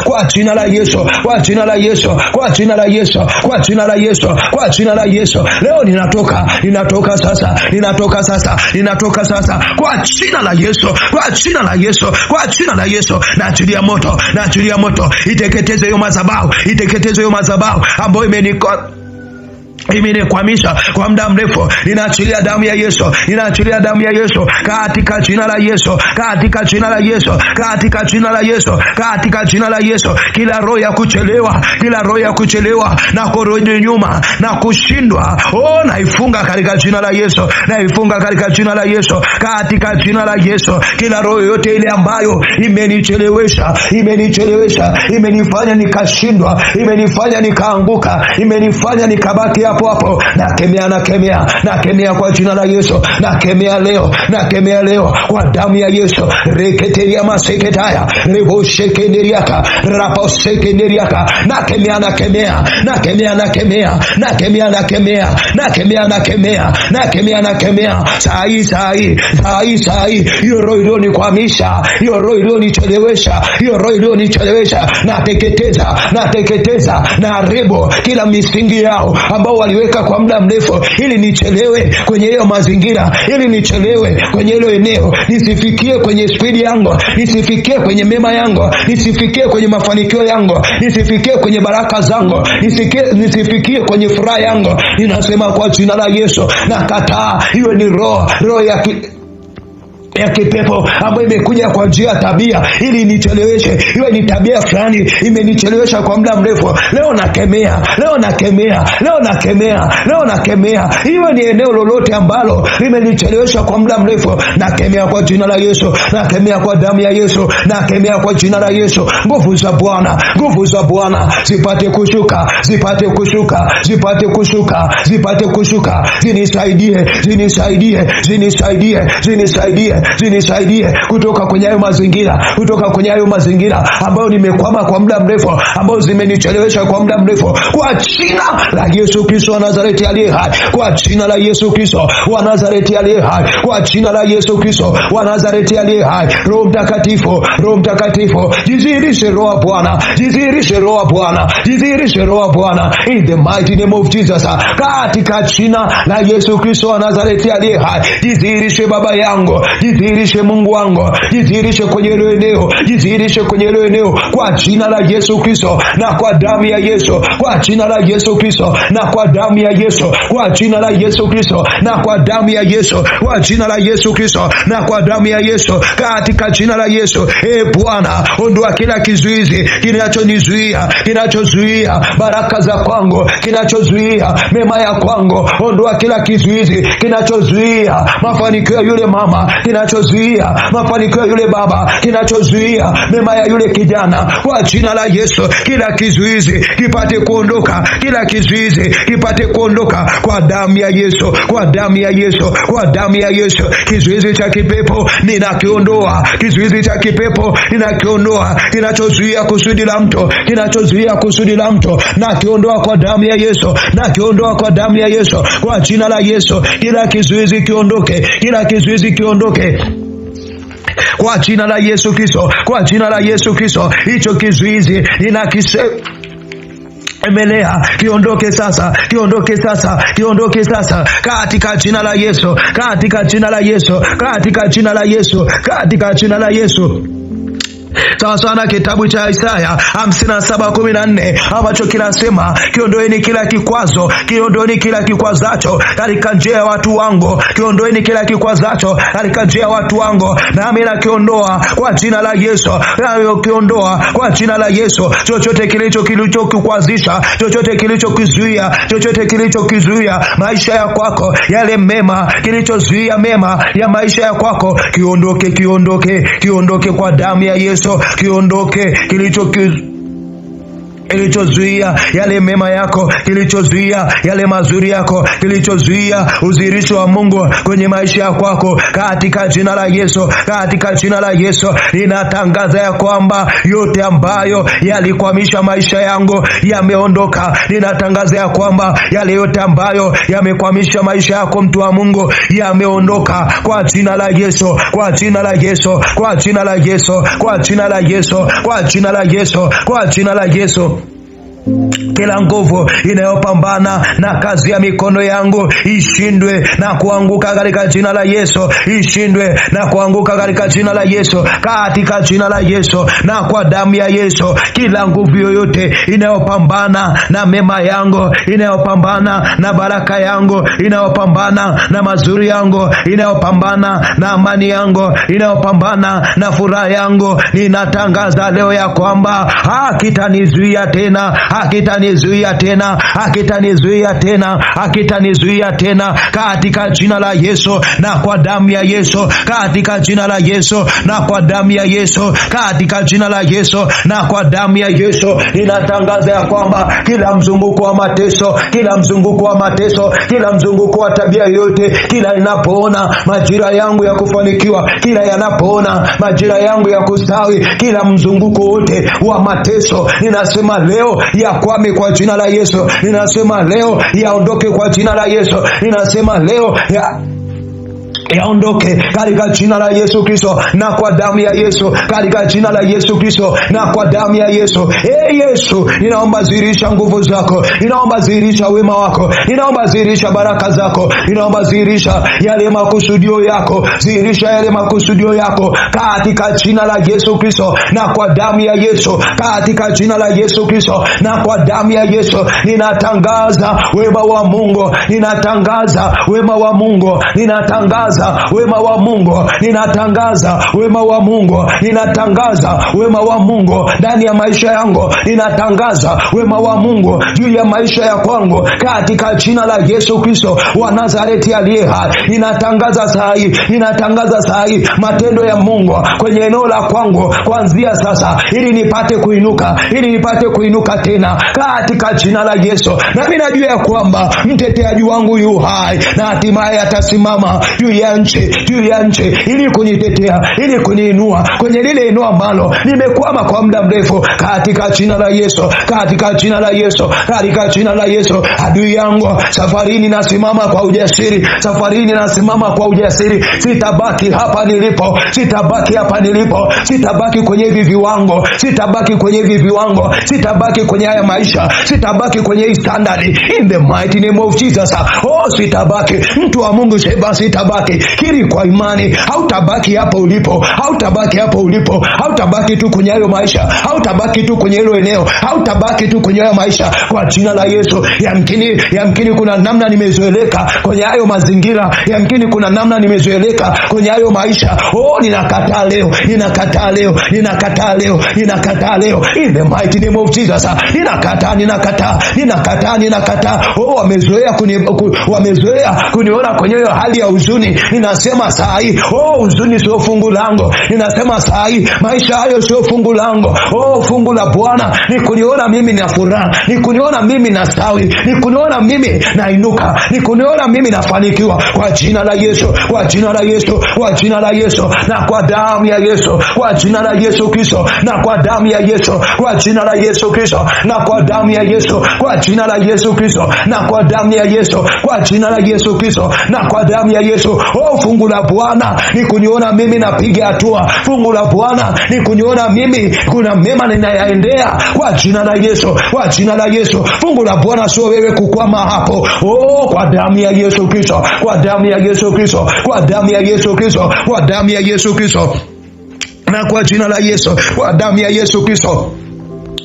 kwa jina la Yesu. Kwa jina la Yesu. Kwa jina la Yesu. Kwa jina la Yesu. Kwa jina la Yesu. Leo ninatoka sasa kwa jina la Yesu. Kwa jina la Yesu. Kwa jina la Yesu. Naachilia moto. Iteketeze hiyo madhabahu ambayo imenikwamisha kwa muda mrefu. Ninaachilia damu ya Yesu katika jina la Yesu. Katika jina la Yesu. Kila roho ya kuchelewa na kurudi nyuma na kushindwa, naifunga katika jina la Yesu. Katika jina la Yesu. Kila roho yote ile ambayo imenichelewesha, imenifanya nikashindwa, imenifanya nikaanguka, imenifanya nikabaki hapo hapo hapo, nakemea kwa jina la Yesu, nakemea leo kwa damu ya Yesu. Reketeria maseketaya rebo shekeneriaka rapo shekeneriaka, nakemea sai hiyo roho ilionichelewesha, hiyo roho ilionichelewesha, nateketeza na rebo kila misingi yao ambao waliweka kwa muda mrefu, ili nichelewe kwenye hiyo mazingira, ili nichelewe kwenye hilo eneo, nisifikie kwenye spidi yangu, nisifikie kwenye mema yangu, nisifikie kwenye mafanikio yangu, nisifikie kwenye baraka zangu, nisifikie kwenye furaha yangu. Ninasema kwa jina la Yesu, nakataa hiyo ni roho ya kipepo ambayo imekuja kwa njia ya tabia ili nicheleweshe. Iwe ni tabia fulani imenichelewesha kwa muda mrefu, leo nakemea. Iwe ni eneo lolote ambalo limenichelewesha kwa muda mrefu, nakemea kwa jina la Yesu, nakemea kwa damu ya Yesu, nakemea kwa jina la Yesu. Nguvu za Bwana zipate kushuka, zinisaidie kutoka kwenye hayo mazingira ambayo nimekwama kwa muda mrefu, ambayo zimenichelewesha kwa muda mrefu, kwa jina la Yesu Kristo wa Nazareti aliye hai, kwa jina la Yesu Kristo wa Nazareti aliye hai, kwa jina la Yesu Kristo wa Nazareti aliye hai. Roho Mtakatifu, jidhihirishe Roho Bwana, in the mighty name of Jesus, katika jina la Yesu Kristo wa Nazareti aliye hai. Jidhihirishe Baba yangu, jidhihirishe Mungu wangu, jidhihirishe kwenye hilo eneo, kwa jina la Yesu Kristo na kwa damu ya Yesu, kwa jina la Yesu Kristo na kwa damu ya Yesu, kwa jina la Yesu Kristo na kwa damu ya Yesu, kwa jina la Yesu Kristo na kwa damu ya Yesu, katika jina la Yesu. Bwana, ondoa kila kizuizi kinachozuia baraka za kwangu, kinachozuia mema ya kwangu. Ondoa kila kizuizi kinachozuia mafanikio ya yule mama, kinachozuia mafanikio ya yule baba, kinachozuia mema ya yule kijana, kwa jina la Yesu. Kila kizuizi kipate kuondoka kwa damu ya Yesu, kwa damu ya Yesu. Kizuizi cha kipepo ninakiondoa, kinachozuia kusudi la mtu, nakiondoa kwa damu ya Yesu, kwa jina la Yesu. Kila kizuizi kiondoke kwa jina la Yesu Kristo, hicho kizuizi emelea kiondoke sasa katika jina la Yesu. Sawa sana kitabu cha Isaya 57:14 ambacho kinasema, kiondoeni kila kikwazo, kiondoeni kila kikwazacho katika njia ya watu wangu, kiondoeni kila kikwazacho katika njia ya watu wangu, nami nakiondoa kwa jina la Yesu, nakiondoa kwa jina la Yesu. Chochote kilichokukwazisha, chochote kilichokizuia maisha ya kwako, yale mema, kilichozuia mema ya maisha ya kwako, kiondoke kwa damu ya Yesu, kiondoke kilichozuia yale mema yako, kilichozuia yale mazuri yako, kilichozuia udhihirisho wa Mungu kwenye maisha yako kwako, katika jina la Yesu. Ninatangaza ya kwamba yote ambayo yalikwamisha maisha yangu yameondoka. Ninatangaza ya kwamba yale yote ambayo yamekwamisha maisha yako, mtu wa Mungu, yameondoka kwa jina la Yesu, kwa jina la Yesu. Kila nguvu inayopambana na kazi ya mikono yangu ishindwe na kuanguka katika jina la Yesu, ishindwe na kuanguka katika jina la Yesu, katika jina la Yesu na kwa damu ya Yesu. Kila nguvu yoyote inayopambana na mema yangu, inayopambana na baraka yangu, inayopambana na mazuri yangu, inayopambana na amani yangu, inayopambana na furaha yangu, ninatangaza leo ya kwamba hakitanizuia tena, hakitanizuia tena, hakitanizuia tena, hakitanizuia tena, katika jina la Yesu na kwa damu ya Yesu, katika jina la Yesu na kwa damu ya Yesu, katika jina la Yesu na kwa damu ya Yesu. Ninatangaza ya kwamba kila mzunguko wa mateso, kila mzunguko wa mateso, kila mzunguko wa tabia yote, kila ninapoona majira yangu ya kufanikiwa, kila yanapoona majira yangu ya kustawi, kila mzunguko wote wa mateso, ninasema leo yakwame kwa jina la Yesu. Ninasema leo yaondoke kwa jina la Yesu. Ninasema leo yaondoke katika jina la Yesu Kristo na kwa damu ya Yesu, katika jina la Yesu Kristo na kwa damu ya Yesu. Yesu, ninaomba zihirisha nguvu zako, ninaomba zihirisha wema wako, ninaomba zihirisha baraka zako, ninaomba zihirisha yale makusudio yako, zihirisha yale makusudio yako katika jina la Yesu Kristo na kwa damu ya Yesu, katika jina la Yesu Kristo na kwa damu ya Yesu. Ninatangaza wema wa Mungu, ninatangaza wema wa Mungu, ninatangaza wema wa Mungu, ninatangaza wema wa Mungu, ninatangaza wema wa Mungu ndani ya maisha yangu, ninatangaza wema wa Mungu juu ya maisha ya kwangu katika jina la Yesu Kristo wa Nazareti aliye hai. Ninatangaza saa hii, ninatangaza saa hii matendo ya Mungu kwenye eneo la kwangu kuanzia sasa, ili nipate kuinuka, ili nipate kuinuka tena katika jina la Yesu. Na mimi najua ya kwamba mteteaji wangu yu hai na hatimaye atasimama juu ya nchi ili kunitetea, ili kuniinua kwenye lile eneo ambalo nimekwama kwa muda mrefu katika jina la Yesu, katika jina la Yesu, katika jina la Yesu. Adui yangu, safarini nasimama kwa ujasiri, safarini nasimama kwa ujasiri. Sitabaki hapa nilipo, sitabaki hapa nilipo, sitabaki kwenye hivi viwango, sitabaki kwenye hivi viwango, sitabaki kwenye haya maisha, sitabaki kwenye hii standard, in the mighty name of Jesus. Sitabaki. Mtu wa Mungu, sema sitabaki. Kiri kwa imani, hautabaki hapo ulipo, hautabaki hapo ulipo, hautabaki tu kwenye hayo maisha, hautabaki tu kwenye hilo eneo, hautabaki tu kwenye hayo maisha kwa jina la Yesu. Yamkini kuna namna nimezoeleka kwenye hayo mazingira, yamkini kuna namna nimezoeleka kwenye hayo maisha. Ninakataa leo, ninakataa leo, ninakataa leo, ninakataa leo, in the mighty name of Jesus. Ninakataa, ninakataa, ninakataa, ninakataa. Wamezoea kuniona kwenye hiyo hali ya huzuni. Ninasema saa hii, huzuni sio fungu langu. Ninasema saa hii, maisha hayo sio fungu langu. Fungu la Bwana ni kuniona mimi na furaha, ni kuniona mimi na stawi, ni kuniona mimi nainuka, ni kuniona mimi nafanikiwa kwa jina la Yesu, kwa jina la Yesu, kwa jina la Yesu na kwa damu ya Yesu, kwa jina la Yesu Kristo na kwa damu ya Yesu, kwa jina la Yesu Kristo na kwa damu ya Yesu, kwa jina la Yesu Kristo na kwa damu ya Yesu, kwa jina la Yesu Kristo na kwa damu ya Yesu. Fungu la Bwana ni kuniona mimi napiga hatua. Fungu la Bwana ni kuniona mimi kuna mema ninayaendea kwa jina la Yesu, kwa jina la Yesu. Fungu la Bwana sio wewe kukwama hapo. Kwa damu ya Yesu Kristo, kwa damu ya Yesu Kristo, kwa damu ya Yesu Kristo, kwa damu ya Yesu Kristo na kwa jina la Yesu, kwa damu ya Yesu Kristo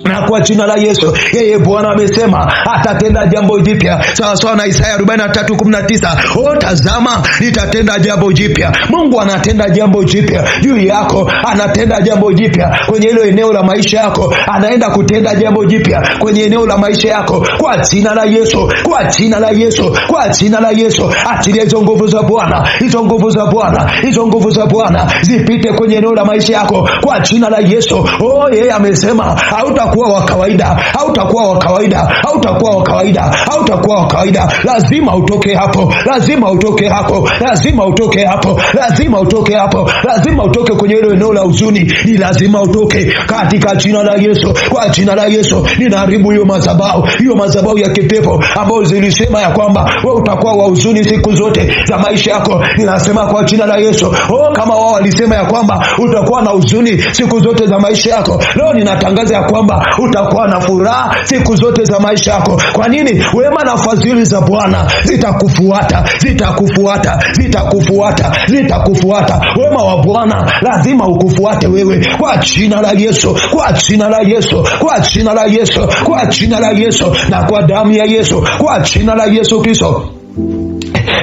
na kwa jina la Yesu. Yeye Bwana amesema atatenda jambo jipya, sawa sawa na Isaya 43:19. Tazama nitatenda jambo jipya. Mungu anatenda jambo jipya juu yako, anatenda jambo jipya kwenye hilo eneo la maisha yako, anaenda kutenda jambo jipya kwenye eneo la maisha yako kwa jina la Yesu, kwa jina la Yesu, kwa jina la Yesu. Achilia hizo nguvu za Bwana, hizo nguvu za Bwana, hizo nguvu za Bwana zipite kwenye eneo la maisha yako kwa jina la Yesu. Yeye amesema hautakuwa wa kawaida, hautakuwa wa kawaida, hautakuwa wa kawaida, hautakuwa wa kawaida. Lazima utoke hapo, lazima utoke hapo, lazima utoke hapo, lazima utoke hapo, lazima utoke kwenye hilo eneo la huzuni. Ni lazima utoke katika jina la Yesu, kwa jina la Yesu. Ninaharibu hiyo madhabahu ya kipepo ambayo zilisema ya kwamba wewe utakuwa wa huzuni siku zote za maisha yako. Ninasema kwa jina la Yesu, kama wao walisema ya kwamba utakuwa na huzuni siku zote za maisha yako, leo ninatangaza ya kwamba utakuwa na furaha siku zote za maisha yako. Kwa nini? Wema na fadhili za Bwana zitakufuata, zitakufuata, zitakufuata, zitakufuata. Wema wa Bwana lazima ukufuate wewe kwa jina la Yesu, kwa jina la Yesu, kwa jina la Yesu, kwa jina la Yesu na kwa damu ya Yesu, kwa jina la Yesu Kristo.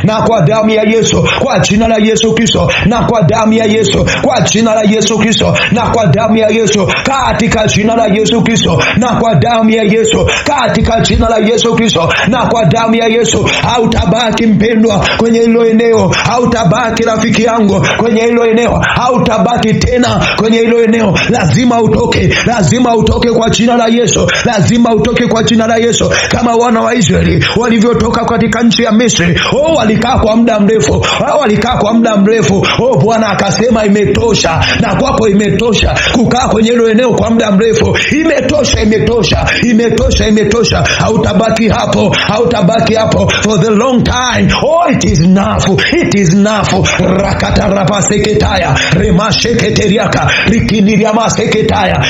na kwa damu ya Yesu, kwa jina la Yesu Kristo, na kwa damu ya Yesu, kwa jina la Yesu Kristo, na kwa damu ya Yesu, katika jina la Yesu Kristo, na kwa damu ya Yesu, katika jina la Yesu Kristo, na kwa damu ya Yesu. Hautabaki mpendwa kwenye hilo eneo, hautabaki rafiki yangu kwenye hilo eneo, hautabaki tena kwenye hilo eneo. Lazima utoke, lazima utoke kwa jina la Yesu, lazima utoke kwa jina la Yesu. Kama wana wa Israeli walivyotoka katika nchi ya Misri, walikaa kwa muda mrefu, walikaa kwa muda mrefu. Bwana akasema imetosha, na kwako imetosha kukaa kwenye hilo eneo kwa muda mrefu. Imetosha, imetosha, imetosha, imetosha. Hautabaki hapo, hautabaki hapo for the long time. It is enough, it is enough. Rakatarapaseketaya remasheketeriaka rikiniriamaseketaya.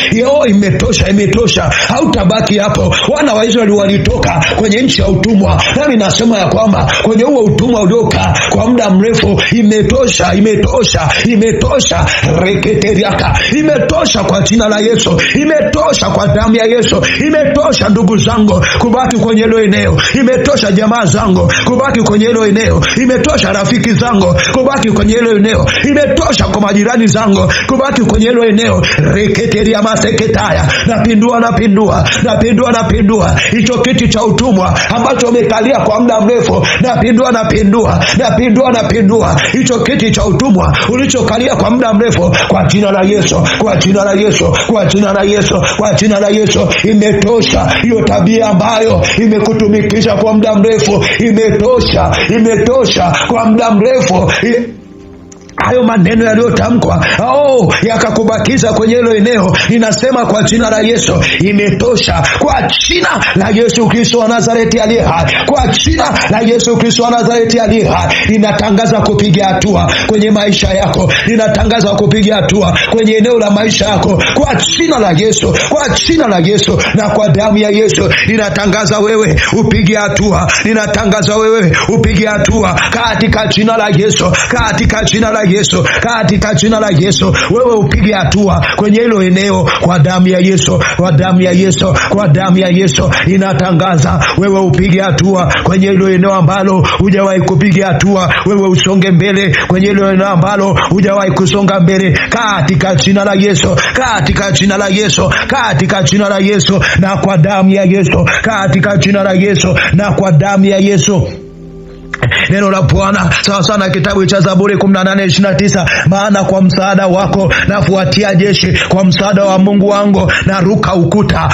Imetosha, imetosha. Hautabaki hapo. Wana wa Israeli walitoka kwenye nchi ya utumwa, nami nasema ya kwamba kwenye huo utumwa uliokaa kwa muda mrefu, imetosha, imetosha, imetosha. Reketeriaka, imetosha kwa jina la Yesu, imetosha kwa damu ya Yesu. Imetosha ndugu zangu kubaki kwenye hilo eneo, imetosha jamaa zangu kubaki kwenye hilo eneo, imetosha rafiki zangu kubaki kwenye hilo eneo, imetosha kwa majirani zangu kubaki kwenye hilo eneo. Reketeria maseketaya, napindua, napindua, napindua, napindua hicho kiti cha utumwa ambacho umekalia kwa muda mrefu. Napindua, napindua, napindua, napindua hicho kiti cha utumwa ulichokalia kwa muda mrefu kwa jina la Yesu, kwa jina la Yesu, kwa jina la Yesu, kwa jina la Yesu. Imetosha hiyo tabia ambayo imekutumikisha kwa muda mrefu, imetosha, imetosha kwa muda mrefu. Hayo maneno yaliyotamkwa yakakubakiza kwenye hilo eneo, ninasema kwa jina la Yesu imetosha, kwa jina la Yesu Kristo wa Nazareti aliye hai, kwa jina la Yesu Kristo wa Nazareti aliye hai. Ninatangaza kupiga hatua kwenye maisha yako, ninatangaza kupiga hatua kwenye eneo la maisha yako kwa jina la Yesu, kwa jina la Yesu, na kwa damu ya Yesu. Ninatangaza wewe upige hatua, ninatangaza wewe upige hatua katika jina la Yesu, katika jina la Yesu, katika jina la Yesu. Wewe upige hatua kwenye hilo eneo kwa damu ya Yesu, kwa damu ya Yesu, kwa damu ya Yesu. Inatangaza wewe upige hatua kwenye hilo eneo ambalo hujawahi kupiga hatua. Wewe usonge mbele kwenye hilo eneo ambalo hujawahi kusonga mbele katika jina la Yesu, katika jina la Yesu, katika jina la Yesu, na kwa damu ya Yesu, katika jina la Yesu, na kwa damu ya Yesu. Neno la Bwana sawa sana kitabu cha Zaburi 18:29, maana kwa msaada wako nafuatia jeshi, kwa msaada wa Mungu wangu na ruka ukuta.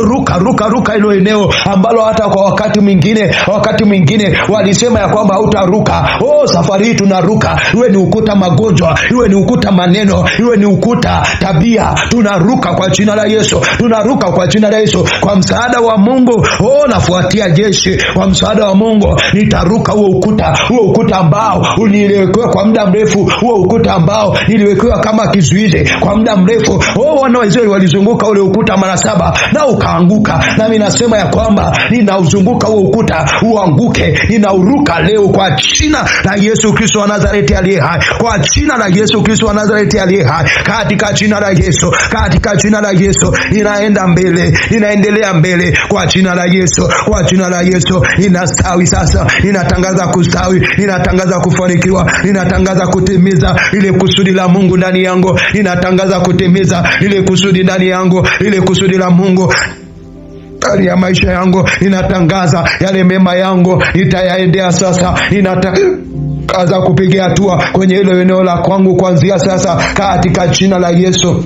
Ruka, ruka, ruka hilo eneo ambalo hata kwa wakati mwingine walisema ya kwamba hautaruka. Safari hii tunaruka. Iwe ni ukuta magonjwa, iwe ni ukuta maneno, iwe ni ukuta tabia, tunaruka kwa jina la Yesu, tunaruka kwa jina la Yesu. Kwa msaada wa Mungu nafuatia jeshi, kwa msaada wa Mungu nitaruka huo ukuta ambao uliwekewa kwa muda mrefu, huo ukuta ambao niliwekewa kama kizuizi kwa muda mrefu. Wana wa Israeli walizunguka ule ukuta mara 7 na ukaanguka. Nami nasema ya kwamba ninauzunguka huo ukuta uanguke, ninauruka leo kwa jina la Yesu Kristo wa Nazareti aliye hai, kwa jina la Yesu Kristo wa Nazareti aliye hai, katika jina la Yesu, katika jina la Yesu. Ninaenda mbele, ninaendelea mbele kwa jina la Yesu, kwa jina la Yesu. Ninastawi sasa, ninatangaza kustawi, ninatangaza kufanikiwa, ninatangaza kutimiza ile kusudi la Mungu ndani yangu, ninatangaza kutimiza ile kusudi ndani yangu, ile kusudi la Mungu ndani ya maisha yangu. Ninatangaza yale mema yangu nitayaendea sasa, ninatangaza kupiga hatua kwenye hilo eneo la kwangu kuanzia sasa katika jina la Yesu,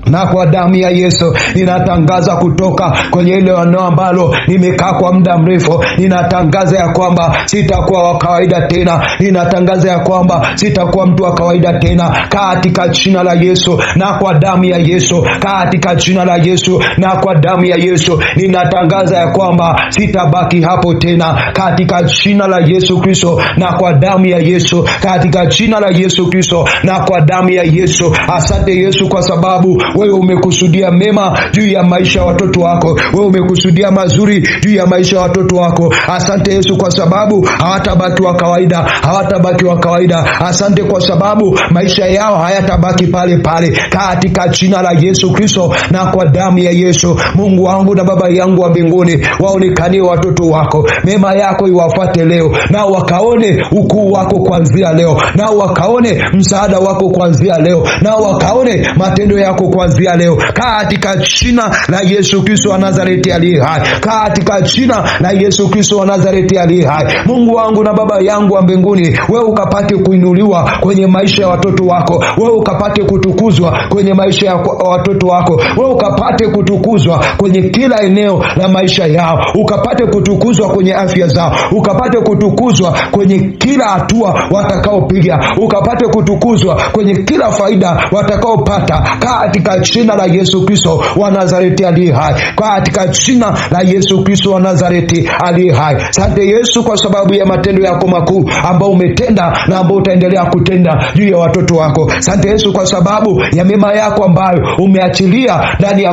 na kwa damu ya Yesu. Ninatangaza kutoka kwenye ile eneo ambalo nimekaa kwa muda mrefu. Ninatangaza ya kwamba sitakuwa wa kawaida tena, ninatangaza ya kwamba sitakuwa mtu wa kawaida tena katika jina la Yesu, na kwa damu ya Yesu, katika jina la Yesu, na kwa damu ya Yesu. Ninatangaza ya kwamba sitabaki hapo tena katika jina la Yesu Kristo, na kwa damu ya Yesu, katika jina la Yesu Kristo, na kwa damu ya Yesu. Asante Yesu kwa sababu Wewe umekusudia mema juu ya maisha ya watoto wako. Wewe umekusudia mazuri juu ya maisha ya watoto wako. Asante Yesu kwa sababu hawatabaki wa kawaida, hawatabaki wa kawaida. Asante kwa sababu maisha yao hayatabaki pale pale, katika jina la Yesu Kristo na kwa damu ya Yesu. Mungu wangu na Baba yangu wa mbinguni, waonekanie watoto wako, mema yako iwafuate leo, na wakaone ukuu wako kuanzia leo, na wakaone msaada wako kuanzia leo, na wakaone matendo yako kuanzia leo, katika jina la Yesu Kristo wa Nazareti aliye hai, katika jina la Yesu Kristo wa Nazareti aliye hai. Mungu wangu na Baba yangu wa mbinguni, wewe ukapate kuinuliwa kwenye maisha ya watoto wako, wewe ukapate kutukuzwa kwenye maisha ya watoto wako, wewe ukapate kutukuzwa kwenye kila eneo la maisha yao, ukapate kutukuzwa kwenye afya zao, ukapate kutukuzwa kwenye kila hatua watakaopiga, ukapate kutukuzwa kwenye kila faida watakaopata, katika jina la Yesu Kristo wa Nazareti aliye hai, katika jina la Yesu Kristo wa Nazareti aliye hai. Asante Yesu kwa sababu ya matendo yako makuu ambao umetenda na ambao utaendelea kutenda juu ya watoto wako. Asante Yesu kwa sababu ya mema yako ambayo umeachilia ndani ya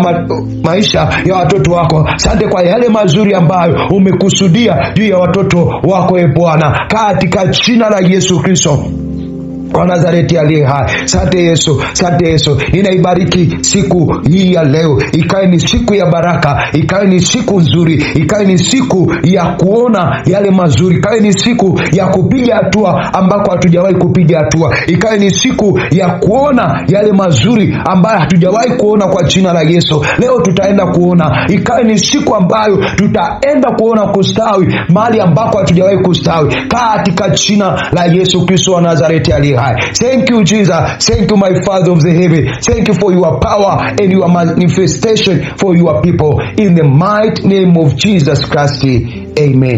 maisha ya watoto wako. Asante kwa yale mazuri ambayo umekusudia juu ya watoto wako, Bwana, katika jina la Yesu Kristo wa Nazareti aliye hai. Asante Yesu, asante Yesu. Ninaibariki siku hii ya leo, ikawe ni siku ya baraka, ikawe ni siku nzuri, ikawe ni siku ya kuona yale mazuri, ikawe ni siku ya kupiga hatua ambako hatujawahi kupiga hatua, ikawe ni siku ya kuona yale mazuri ambayo hatujawahi kuona kwa jina la Yesu. Leo tutaenda kuona, ikawe ni siku ambayo tutaenda kuona kustawi mahali ambako hatujawahi kustawi, katika jina la Yesu Kristo wa Nazareti aliye hai. Thank you Jesus, thank you my Father of the heaven, thank you for your power and your manifestation for your people, in the mighty name of Jesus Christ, amen.